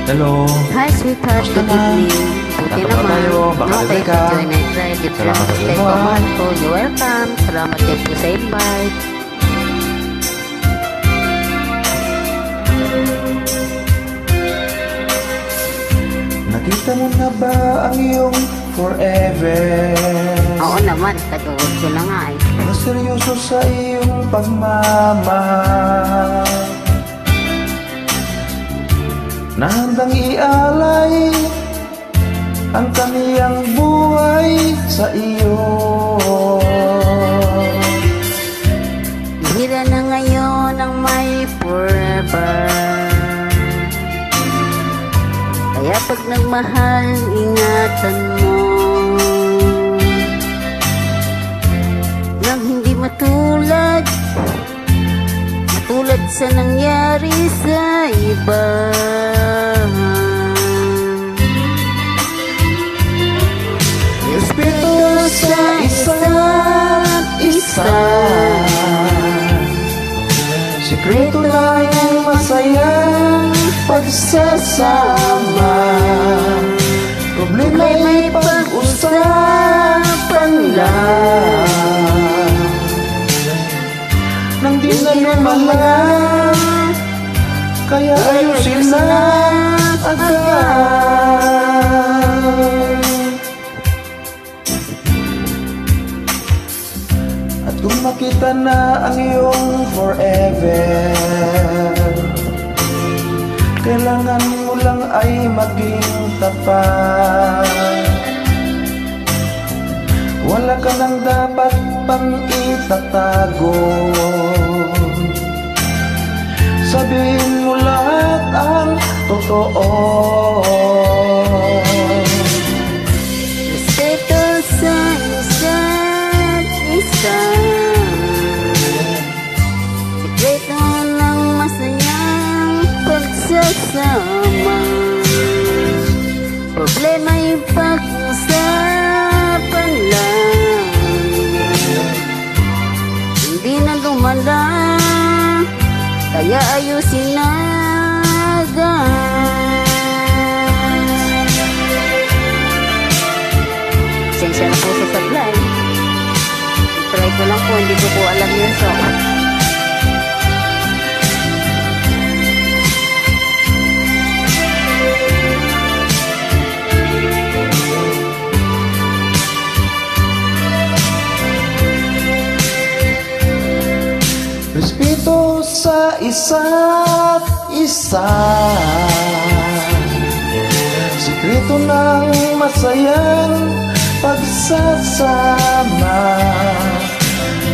Hello. Hi, sweetheart. Kamusta Good na? evening. Buti Katawa naman. tayo. Baka Okay, libre ka. enjoy na enjoy. Libre Salamat ang sa stay ko, inuman. mahal ko. You're welcome. Salamat din po sa invite. Nakita mo na ba ang iyong forever? Oo naman, kaduod ko na nga eh. Na seryoso sa iyong pagmamahal, na handang ialay ang kaniyang buhay sa iyo. Bihira na ngayon ang may forever. Kaya pag nagmahal, ingatan mo nang hindi matulad sa nangyari sa iba. Respeto sa isa't isa, sikreto lang ang masayang pagsasama. Problema'y pag-usapan lang, nang di na lumala, kaya ayusin na agad. At kung makita na ang iyong forever, kailangan mo lang ay maging tapat. Wala ka nang dapat pang itatago. Sabihin mo lahat ang totoo. Respeto sa isa't isa, sikreto ng masayang pagsasama. Problema'y pag-usapan lang, hindi na lumala, kaya ayusin na agad. Pasensya na po sa supply. Try ko lang po, hindi ko po alam yung song. Respeto sa isa't isa, sikreto ng masayang pagsasama.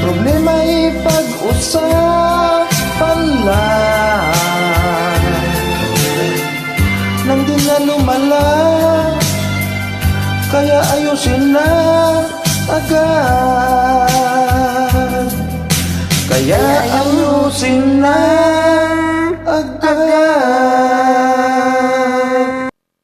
Problema'y pag-usapan lang, nang di na lumala, kaya ayusin na agad. Kaya ayusin na